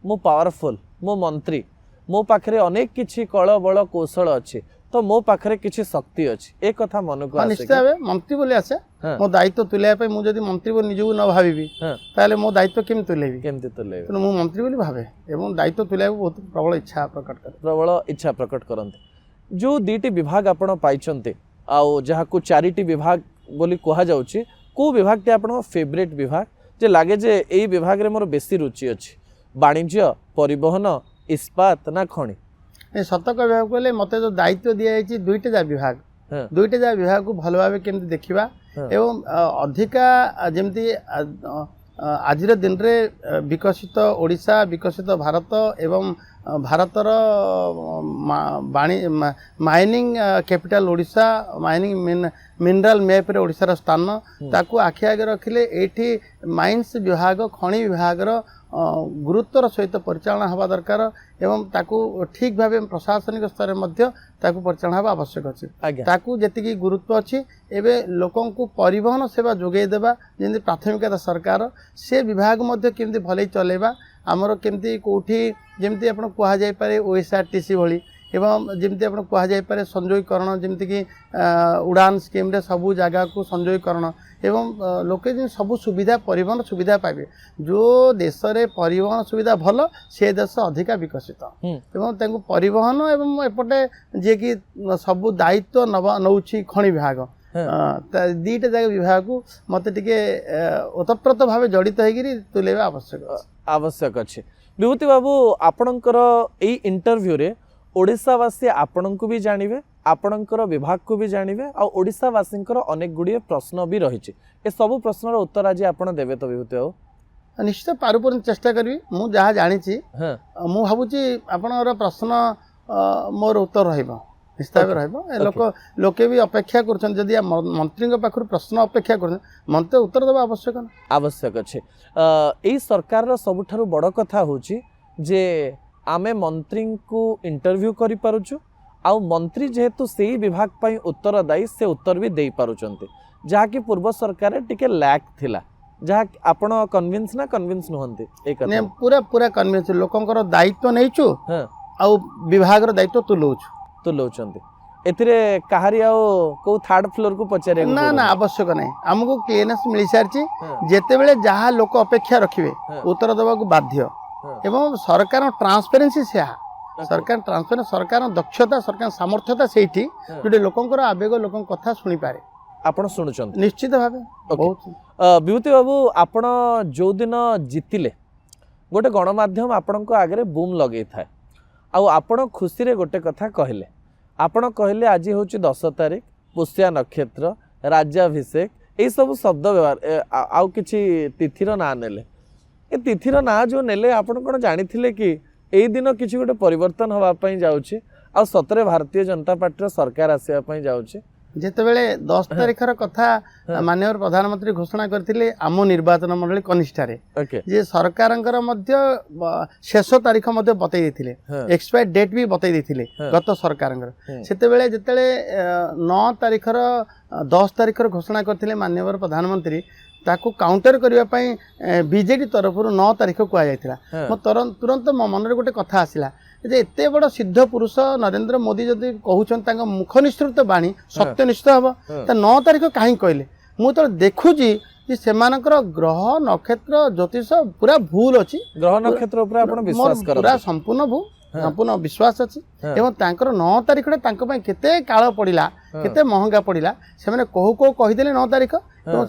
मु पावरफुल मु मंत्री मो पाखरे अनेक किछि कळ बळ कौशल अछि तो मो पाखरे किछि शक्ति अछि ए कथा मन को आसे निश्चित भाव मंत्री बोली आसे मो दायित्व तुले मु जदि मंत्री बोली निजू न भाबी ताले मो दायित्व केम तुलेबी केमते तुले तो मु मंत्री बोली भाबे एवं दायित्व तुले बहुत प्रबल इच्छा प्रकट करते जो दीटी विभाग आपण पाइचंते आउ जहा को चारिटी विभाग बोली कहा जाउची को विभाग टे आपण फेवरेट विभाग जे लागे जे एई विभाग रे मोर बेसी रुचि अछि वाणिज्य परिवहन इस्पात ना खणी सत कहवा कहले मते जो दायित्व दिया जायछि दुईटे जा विभाग को भल भाव केमती देखिबा एवं अधिका जेमती आजिर दिन रे विकसित ओडिशा विकसित भारत एवं भारतर mining capital Odisha mining mineral map रे ओडिशा स्थान ताकू आखि आगे रखिले एठी माइन्स विभाग खनि विभाग गुरुत्वर सहित परिचालना हवा दरकार एवं ताकू ठीक भाव प्रशासनिक स्तर में ताकू परिचालना हवा आवश्यक अच्छे ताकू जी गुरुत्व अच्छी एवं लोकों को परिवहन सेवा जोगे देवा जमी प्राथमिकता सरकार से विभाग केमती भले चलेबा आमर केमती कोठी जमती आप कहुए ओएसआरटीसी भली एवं जमती आप कहुए संजोईकरण जमती कि उड़ान स्कीम रे सबू जगह को संजोईकरण एवं लोके सबू सुविधा परिवहन सुविधा पाइबे जो देश रे परिवहन सुविधा भल से देश अधिका विकसित एवं परिवहन एवं एपटे जे कि सबू दायित्व नौछि खनि विभाग दीटा जगह विभाग को मत टिके ओतप्रोत भाव जड़ित होगी तुलेबा आवश्यक अच्छे विभूति बाबू आपणकर एई इंटरव्यू रे ओडिशावासी आपणको भी जानिबे आपणकर विभाग को भी जानिबे आ ओडिशावासी अनेक गुड़िए प्रश्न भी रही ए सब प्रश्नर उत्तर आज आपण देबे तो विभूति बाबू निश्चित पारुपर चेष्टा करी मु जहाँ जानी मु भावुची आपणर प्रश्न मोर उत्तर रहिबो निश्चित लोक लोके भी अपेक्षा कर मंत्री पाखर प्रश्न अपेक्षा कर मंत्री उत्तर देवा आवश्यक अच्छे यही सरकार सबुठारु बड़ कथा होची जे आमे मंत्री को इंटरव्यू करि पारुछु आउ मंत्री जेहेतु से विभाग पई उत्तरदायी से उत्तर भी दे पारुचंते जहाँ की पूर्व सरकार टिके लैक थिला जहाँ आपण कन्विंस ना कन्विंस नुहंते एक पूरा पूरा कन्विंस लोकंकर दायित्व नैचु आउ विभाग रो दायित्व तुलौचंते एथिरे कहारी आउ को थर्ड फ्लोर को पचारे ना ना आवश्यक नहीं हमको क्लियरनेस मिल सारची जेते बेले जहाँ लोक अपेक्षा रखिबे उत्तर देवा को बाध्य एवं सरकार ट्रांसपेरेंसी से सरकार ट्रांसपेरेंसी सरकार दक्षता सरकार सामर्थ्यता सेठी जोटे लोकंकर आवेग लोकन कथा सुनी पारे आपण सुनुचंत निश्चित भाबे बहुत विभूति बाबू आपण जो दिन जीतिले गोटे गणमाध्यम आपणको आगे बूम लगे थाए आपण खुशी रे गोटे कथा कहले आपण कहले आज होची 10 तारिख पुष्या नक्षत्र राज्याभिषेक यही सब शब्द व्यवहार आउ किछि तिथिर ना नेले ए तिथिर ना जो नेले आपण कोन जानिथिले कि एई दिन किछि गोटे परिवर्तन होवा पई जाउछि आ सतरे भारतीय जनता पार्टी सरकार आसिया पई जाउछि जेतेबेले 10 तारिखर कथा माननीय प्रधानमंत्री घोषणा करथिले आम निर्वाचन मंडली कनिष्ठारे जे सरकारंकर मध्य शेष तारीख मध्य बतई देथिले एक्सपायर डेट भी बतई देथिले गत सरकारंकर सेतेबेले जेतेले 9 तारिखर 10 तारिखर घोषणा करथिले माननीय प्रधानमंत्री ताकू काउंटर करबा पई बीजेडी तरफ 9 तारिख को आ जायथिला म तुरंत मो मन रे गोटे कथा आसिला जे एते बड़ सिद्ध पुरुष नरेंद्र मोदी जदि कहउछन मुख निश्चित बाणी सत्यनिष्ठ हम तो 9 तारिख कहीं कहले मु तो देखुची कि सेमानकर ग्रह नक्षत्र ज्योतिष पूरा भूल अच्छी ग्रह नक्षत्र ऊपर आपण विश्वास कर पूरा संपूर्ण विश्वास अच्छी एवं तांकर 9 तारिख रे केते काल पड़िला केते महंगा पड़िला से माने कहू कहिदेले 9 तारिख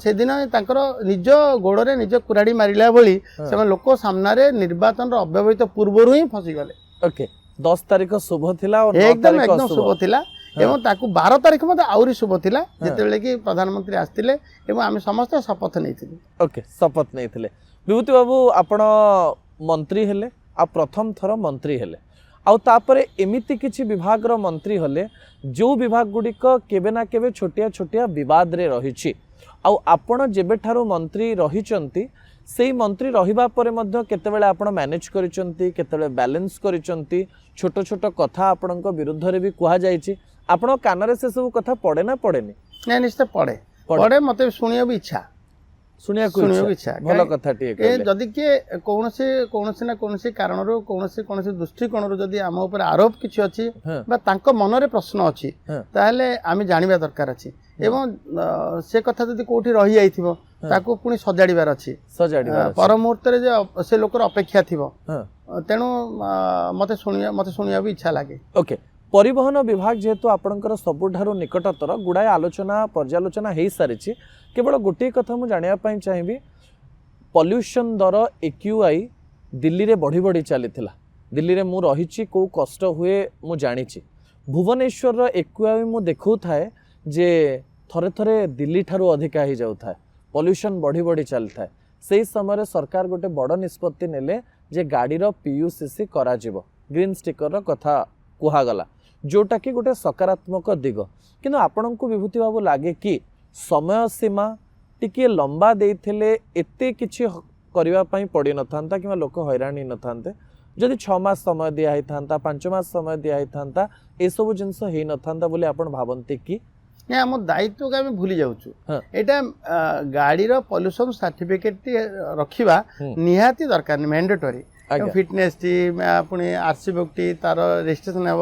से दिन तांकर निज गोड़े निज कुराड़ी मारिला भली से लोक सामने निर्वाचन अव्यवहित पूर्व ही फसी गले ओके 10 तारिख शुभ थिला और 9 एकदम तारिख एकदम शुभ थिला एवं ताकू 12 तारिख मते आउरी शुभ थिला जेतेबेले कि प्रधानमंत्री आस्तिले एवं आमे समस्त शपथ नैथिले ओके शपथ नैथिले विभूति बाबू आपण मंत्री हेले आ प्रथम थर मंत्री हेले आ तापरे एमिति किछि विभाग रो मंत्री हले जो विभाग गुडिक केबे ना केबे छोटिया छोटिया विवाद रे रहिछि आ आपण जेबे ठारू मंत्री रहिचंती सेई मंत्री रहिबा परे मध्य केतेबेले आपण मैनेज करिचंती केतेबेले बैलेंस करिचंती छोट छोट कथा आपणक विरुद्ध रे भी कुहा जायछि आपण कानरे से सब कथा पड़े ना पड़ेनी नहीं निश्चित पड़े मते सुनिया भी इच्छा ଶୁଣିବାକୁ ଶୁଣିବାକୁ ଇଚ୍ଛା ଇଚ୍ଛା। ଭଲ କଥା ଟିକେ ଏ କହିଲେ ଯଦି କିଏ କୌଣସି ନା କୌଣସି କାରଣରୁ କୌଣସି ଦୃଷ୍ଟିକୋଣରୁ ଯଦି ଆମ ଉପରେ ଆରୋପ କିଛି ଅଛି ହଁ ବା ତାଙ୍କ ମନରେ ପ୍ରଶ୍ନ ଅଛି ହଁ ତାହେଲେ ଆମେ ଜାଣିବା ଦରକାର ଅଛି ଏବଂ ସେ କଥା ଯଦି କୋଉଠି ରହିଯାଇଥିବ ତାକୁ ପୁଣି ସଜାଡ଼ିବାର ଅଛି ସଜାଡ଼ିବାର ଅଛି। ପର ମୁହୂର୍ତ୍ତରେ ଯେ ସେ ଲୋକର ଅପେକ୍ଷା ଥିବ ହଁ ତେଣୁ ମତେ ଶୁଣିବାକୁ ଇଚ୍ଛା ଲାଗେ। ओके परिवहन विभाग जेहेतु आपणकर सबुठारु निकटतर गुड़ाए आलोचना पर्यालोचना हो सारी केवल गोटे कथा मुझे जानापी चाहिए पॉल्यूशन दर एक्यूआई दिल्ली रे बढ़ी बढ़ी चली दिल्ली रे मु रही कौ कष्ट हुए मु जानी भुवनेश्वर एक्यूआई मु देखु थाए जे थरे थरे दिल्ली ठारू अधिका ही जाउ थाए पॉल्यूशन बढ़ी बढ़ी चली थाए से समय सरकार गोटे बड़ निष्पत्ति नेले जे गाड़ी रो पीयूसीसी करा जिवो ग्रीन स्टिकर रो कथा कुहागला जोटा कि गोटे सकारात्मक दिग किंतु आपन को विभूति बाबू लगे कि समय सीमा टिके लंबा देइथिले एते किछि करिवा पई पड़ी न थांता कि लोक हैरान न थांते जदि 6 मास समय दिया ही थांता 5 मास समय दिया ही थांता ए सब जिंस हे न थांता बोली आपन भावन्ते कि ना आम दायित्व को आम भूली जाऊँ हाँ। एटा गाड़ी पॉल्यूशन सर्टिफिकेट रखा निहाती दरकार मैंडेटरी फिटनेस टी पुणी आरसी बुक टी तार रेजिस्ट्रेशन हे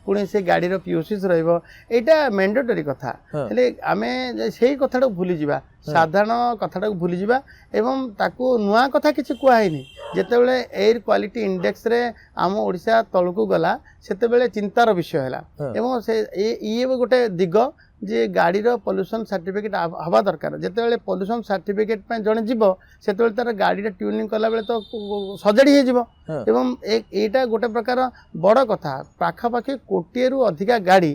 पुणी से गाड़ी पीयूसीस रहा मैंडेटरी कथा हेले आमे से कथा भूली जावा साधारण कथा भूली जावा एवं ताकू नुआ कथा किसी कहनी जितेबले एयर क्वालिटी इंडेक्स रे आम ओडिशा तलकू गला सेतेबेले चिंतार विषय है एवं से ये गोटे दिग जे गाड़ी पॉल्यूशन सर्टिफिकेट हवा दरकार जितेबाला पॉल्यूशन सर्टिफिकेट जड़े जीव से तार गाड़ी ट्यूनिंग कला बेले तो सजाड़ी हो एवं एटा गोटे प्रकार बड़ कथा पाखापाखि 1 कोटी रु अधिका गाड़ी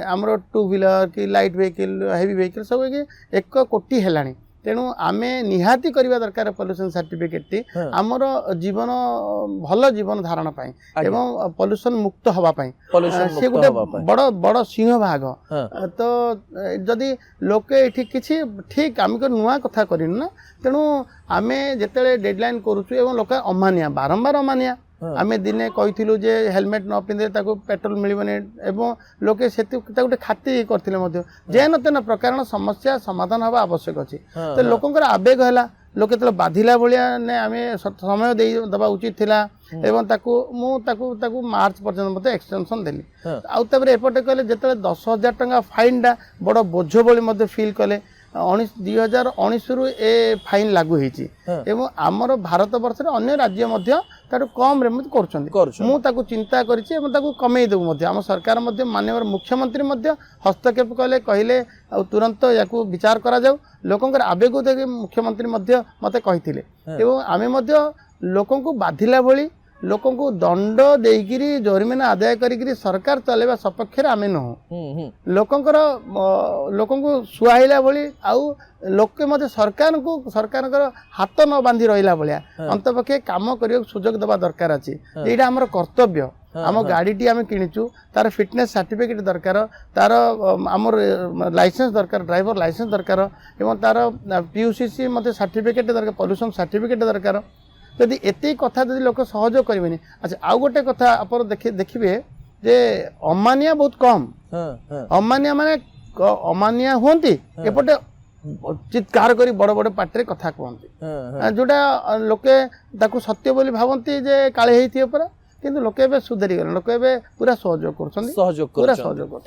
आमर 2 व्हीलर कि लाइट व्हीकल हेवी व्हीकल सब 1 कोटी है तेणु आमे निहाती करवा दरकार पॉल्यूशन सर्टिफिकेट टी आमर जीवन भल जीवन धारण पाई एवं पॉल्यूशन मुक्त हवा पाई से गोटे बड़ बड़ सिंह भाग तो जदि लोके एठी किछि ठीक आम को नुआ कथा करिन ना तेणु आमे जेतेले डेडलाइन करूछु एवं लोक अमानिया बारंबार अमानिया आमे दिने कहिथिलु जे हेलमेट न पिंदे ताको पेट्रोल मिलिबने एवं लोके सेति गोटे खाती करथिले मध्य जेन तेन प्रकार समस्या समाधान हवा आवश्यक अछि तो लोकंकर आवेग हला लोके तले बाधिला भलिया ने आमे समय दे दबा उचित थिला एवं ताकू मार्च पर्यंत मते एक्सटेंशन देली आउ तबरे एपटे कहले जेतले 10,000 टंका फाइन डा बड़ बोझ बोली मते फील कले 2019 रु ए फाइन लागू होईची एवं आमर भारत वर्ष रे अन्य राज्य मध्य तारु कम रे मत करछन मु ताकू चिंता करिछि एवं ताकू कमेई देबो मध्य आम सरकार मध्य माननीय मुख्यमंत्री मध्य हस्तक्षेप कहले तुरंत याकू विचार करा जाऊ लोकंकर आवेग देखि मुख्यमंत्री मध्य मते कहिथिले एवं आमे मध्य लोकन को बाधिला भली लोक दंड देकिरी जरिमाना आदाय करी सरकार चलेबा सपक्ष आमे न लोकंकर लोकन को सुहाइला भली आउ लोके मते सरकार हाथ न बांधी रहिला भलिया अंतपक्षे काम करियो सुजोग देबा दरकार अछि एटा हमर कर्तव्य आम गाड़ी आम किणीचु तार फिटनेस सर्टिफिकेट दरकार तार आमर लाइसेंस दरकार ड्राइवर लाइसेंस दरकार एवं तार पीयूसीसी मते सर्टिफिकेट दरकार पॉल्यूशन सर्टिफिकेट दरकार यदि एत कथा जब लोक सहयोग करेंगे। अच्छा आउ गोटे कथा आप देखिए जे अमानिया बहुत कम अमानिया माने अमानिया होती एपटे चित्कार करी बड़ बड़ पार्टी कथा कहते जोटा लोके ताकू सत्य बोली भावती जे काले होती परा किंतु लोके सुधरी गले लोके पूरा सहयोग कर